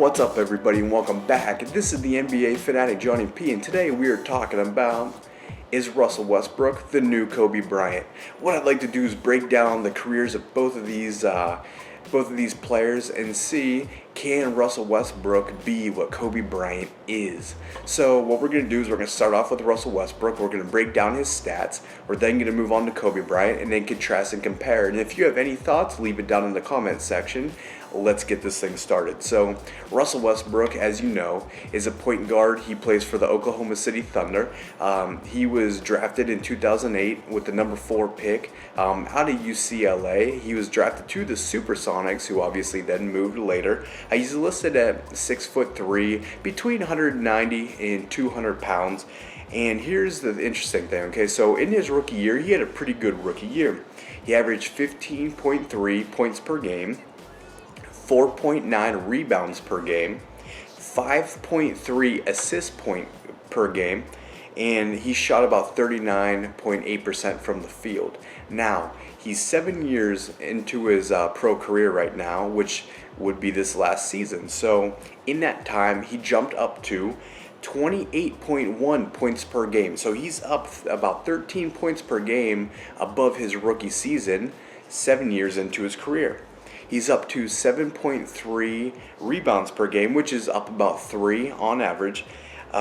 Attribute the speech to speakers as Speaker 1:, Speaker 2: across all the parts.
Speaker 1: What's up, everybody, and welcome back. This is the NBA Fanatic Johnny P, and today we are talking about, is Russell Westbrook the new Kobe Bryant? What I'd like to do is break down the careers of both of these players and see, can Russell Westbrook be what Kobe Bryant is? So what we're going to do is we're going to start off with Russell Westbrook. We're going to break down his stats. We're then going to move on to Kobe Bryant and then contrast and compare. And if you have any thoughts, leave it down in the comments section. Let's get this thing started. So Russell Westbrook, as you know, is a point guard. He plays for the Oklahoma City Thunder. He was drafted in 2008 with the number 4 pick out of UCLA. He was drafted to the Supersonics, who obviously then moved later. He's listed at 6'3", between 190 and 200 pounds. And here's the interesting thing, okay? So in his rookie year, he had a pretty good rookie year. He averaged 15.3 points per game, 4.9 rebounds per game, 5.3 assists per game, and he shot about 39.8% from the field. Now, he's 7 years into his pro career right now, which would be this last season. So in that time, he jumped up to 28.1 points per game. So he's up about 13 points per game above his rookie season, 7 years into his career. He's up to 7.3 rebounds per game, which is up about 3 on average.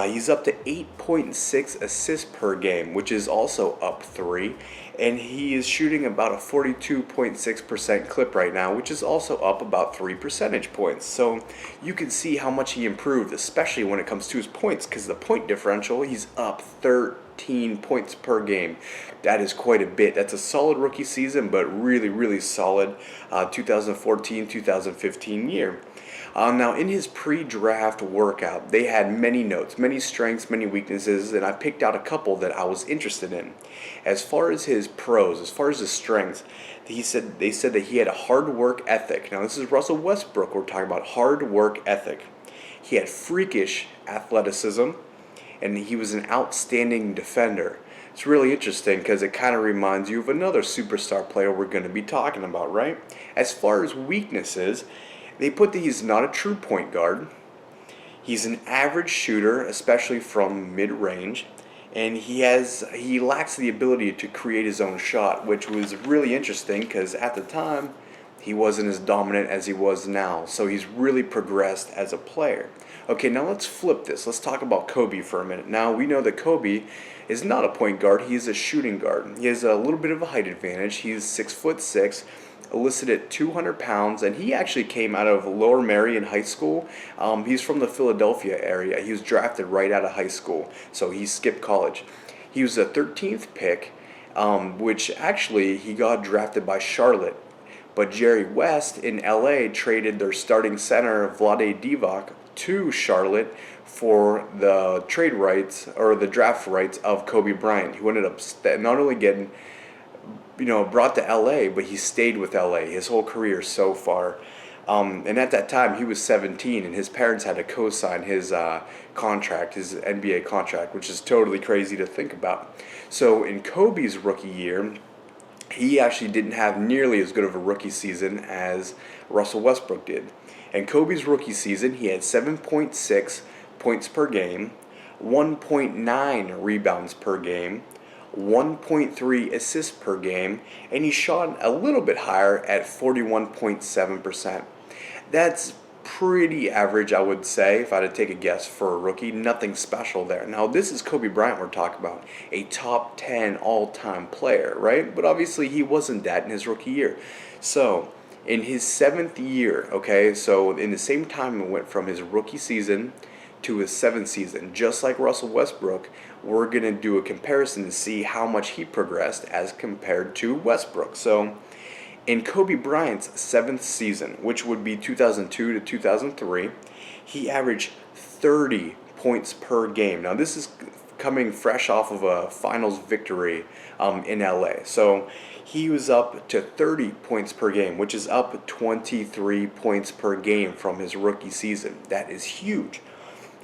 Speaker 1: He's up to 8.6 assists per game, which is also up 3. And he is shooting about a 42.6% clip right now, which is also up about 3 percentage points. So you can see how much he improved, especially when it comes to his points, because the point differential, he's up 13 points per game. That is quite a bit. That's a solid rookie season, but really, really solid 2014-2015 year. Now, in his pre-draft workout, they had many notes, many strengths, many weaknesses, and I picked out a couple that I was interested in. As far as his pros, as far as his strengths, they said that he had a hard work ethic. Now, this is Russell Westbrook. We're talking about hard work ethic. He had freakish athleticism, and he was an outstanding defender. It's really interesting because it kind of reminds you of another superstar player we're going to be talking about, right? As far as weaknesses, they put that he's not a true point guard. He's an average shooter, especially from mid-range, and he lacks the ability to create his own shot, which was really interesting because at the time he wasn't as dominant as he was now. So he's really progressed as a player. Okay, now let's flip this. Let's talk about Kobe for a minute. Now, we know that Kobe is not a point guard. He is a shooting guard. He has a little bit of a height advantage. He's 6'6", listed at 200 pounds, and he actually came out of Lower Merion High School. He's from the Philadelphia area. He was drafted right out of high school, so he skipped college. He was the 13th pick, which actually he got drafted by Charlotte. But Jerry West in LA traded their starting center, Vlade Divac, to Charlotte for the trade rights, or the draft rights, of Kobe Bryant, who ended up not only getting brought to LA, but he stayed with LA his whole career so far. And at that time, he was 17, and his parents had to co-sign his contract, his NBA contract, which is totally crazy to think about. So in Kobe's rookie year, he actually didn't have nearly as good of a rookie season as Russell Westbrook did. In Kobe's rookie season, he had 7.6 points per game, 1.9 rebounds per game, 1.3 assists per game, and he shot a little bit higher at 41.7%. That's pretty average, I would say, if I had to take a guess for a rookie. Nothing special there. Now, this is Kobe Bryant we're talking about, a top 10 all-time player, right? But obviously, he wasn't that in his rookie year. So, in his 7th year, okay, so in the same time it went from his rookie season to his 7th season, just like Russell Westbrook, we're going to do a comparison to see how much he progressed as compared to Westbrook. So, in Kobe Bryant's 7th season, which would be 2002 to 2003, he averaged 30 points per game. Now, this is coming fresh off of a finals victory in LA. So, he was up to 30 points per game, which is up 23 points per game from his rookie season. That is huge.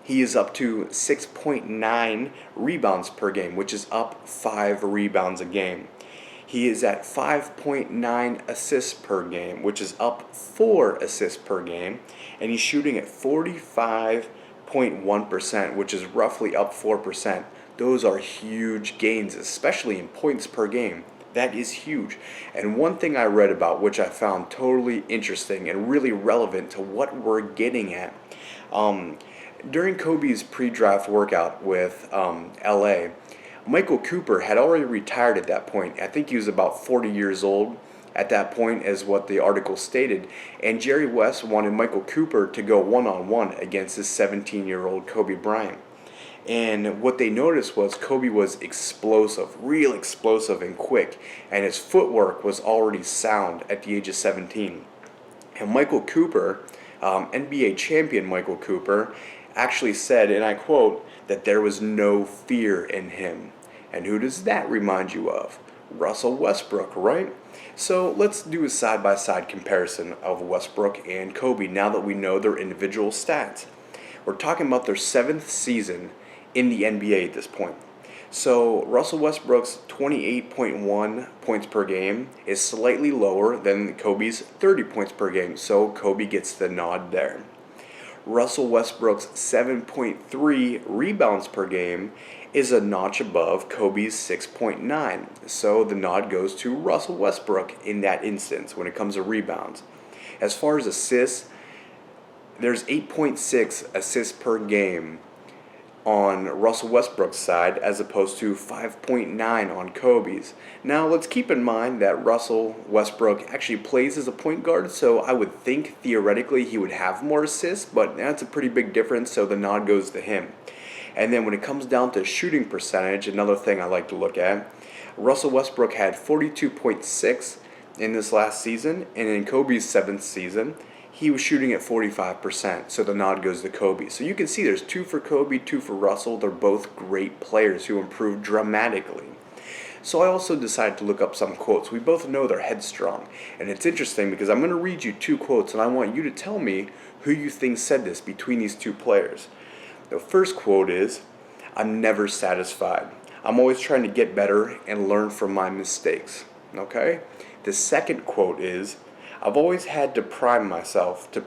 Speaker 1: He is up to 6.9 rebounds per game, which is up 5 rebounds a game. He is at 5.9 assists per game, which is up 4 assists per game, and he's shooting at 45.1%, which is roughly up 4%. Those are huge gains, especially in points per game. That is huge. And one thing I read about, which I found totally interesting and really relevant to what we're getting at, during Kobe's pre-draft workout with LA, Michael Cooper had already retired at that point. I think he was about 40 years old at that point, as what the article stated. And Jerry West wanted Michael Cooper to go one-on-one against this 17-year-old Kobe Bryant. And what they noticed was Kobe was explosive, real explosive and quick, and his footwork was already sound at the age of 17. And Michael Cooper, NBA champion Michael Cooper, actually said, and I quote, that there was no fear in him. And who does that remind you of? Russell Westbrook, right? So let's do a side-by-side comparison of Westbrook and Kobe now that we know their individual stats. We're talking about their 7th season in the NBA at this point. So Russell Westbrook's 28.1 points per game is slightly lower than Kobe's 30 points per game, so Kobe gets the nod there. Russell Westbrook's 7.3 rebounds per game is a notch above Kobe's 6.9, so the nod goes to Russell Westbrook in that instance when it comes to rebounds. As far as assists, there's 8.6 assists per game on Russell Westbrook's side as opposed to 5.9 on Kobe's. Now let's keep in mind that Russell Westbrook actually plays as a point guard, so I would think theoretically he would have more assists, but that's a pretty big difference, so the nod goes to him. And then when it comes down to shooting percentage, another thing I like to look at, Russell Westbrook had 42.6 in this last season, and in Kobe's 7th season, he was shooting at 45%, so the nod goes to Kobe. So you can see there's 2 for Kobe, 2 for Russell. They're both great players who improved dramatically. So I also decided to look up some quotes. We both know they're headstrong. And it's interesting because I'm going to read you 2 quotes, and I want you to tell me who you think said this between these 2 players. The first quote is, "I'm never satisfied. I'm always trying to get better and learn from my mistakes." Okay? The second quote is, "I've always had to prove myself, to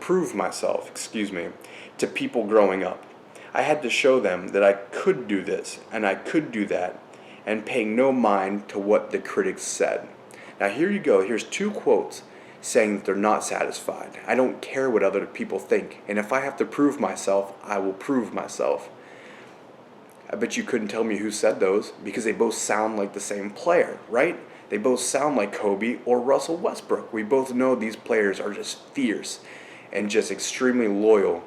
Speaker 1: people growing up. I had to show them that I could do this and I could do that, and paying no mind to what the critics said." Now here you go. Here's 2 quotes saying that they're not satisfied. I don't care what other people think, and if I have to prove myself, I will prove myself. I bet you couldn't tell me who said those because they both sound like the same player, right? They both sound like Kobe or Russell Westbrook. We both know these players are just fierce and just extremely loyal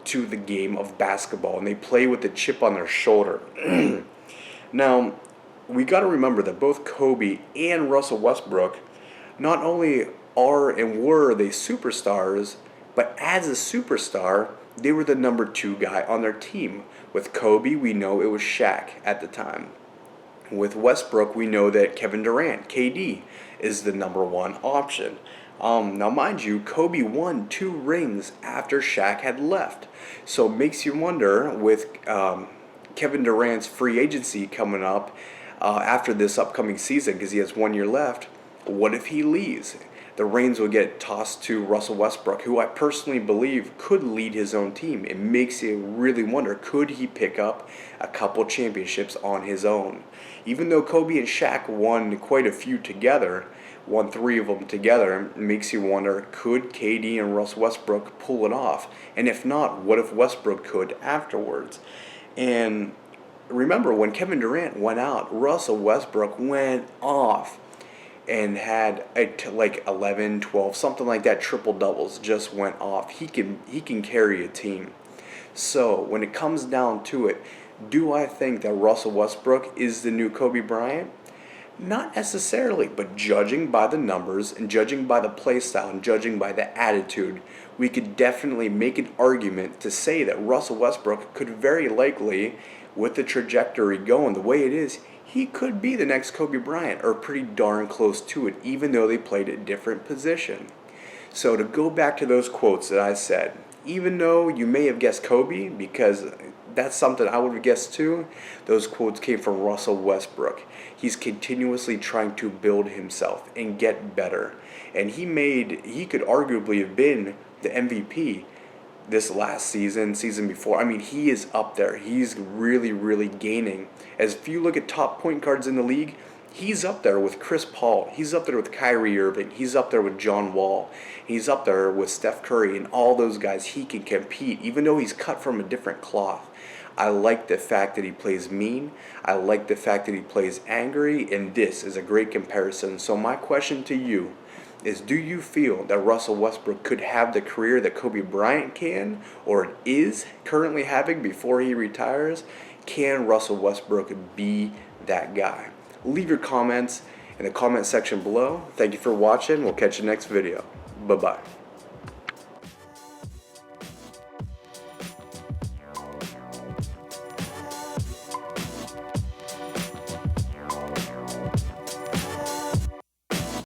Speaker 1: to the game of basketball, and they play with a chip on their shoulder. Now, we got to remember that both Kobe and Russell Westbrook not only are and were they superstars, but as a superstar, they were the number 2 guy on their team. With Kobe, we know it was Shaq at the time. With Westbrook, we know that Kevin Durant, KD, is the number 1 option. Now, mind you, Kobe won 2 rings after Shaq had left. So it makes you wonder, with Kevin Durant's free agency coming up after this upcoming season, because he has 1 year left, what if he leaves? The reins will get tossed to Russell Westbrook, who I personally believe could lead his own team. It makes you really wonder, could he pick up a couple championships on his own? Even though Kobe and Shaq won quite a few together, won 3 of them together, it makes you wonder, could KD and Russell Westbrook pull it off? And if not, what if Westbrook could afterwards? And remember, when Kevin Durant went out, Russell Westbrook went off and had like 11, 12, something like that, triple doubles, just went off. He can carry a team. So when it comes down to it, do I think that Russell Westbrook is the new Kobe Bryant? Not necessarily, but judging by the numbers and judging by the play style and judging by the attitude, we could definitely make an argument to say that Russell Westbrook could very likely, with the trajectory going the way it is, he could be the next Kobe Bryant, or pretty darn close to it, even though they played a different position. So to go back to those quotes that I said, even though you may have guessed Kobe, because that's something I would have guessed too, those quotes came from Russell Westbrook. He's continuously trying to build himself and get better. And he could arguably have been the MVP this last season before. I mean, he is up there. He's really, really gaining. As if you look at top point guards in the league, he's up there with Chris Paul. He's up there with Kyrie Irving. He's up there with John Wall. He's up there with Steph Curry and all those guys. He can compete, even though he's cut from a different cloth. I like the fact that he plays mean. I like the fact that he plays angry, and this is a great comparison. So my question to you is, do you feel that Russell Westbrook could have the career that Kobe Bryant can, or is currently having before he retires? Can Russell Westbrook be that guy? Leave your comments in the comment section below. Thank you for watching. We'll catch you next video. Bye-bye.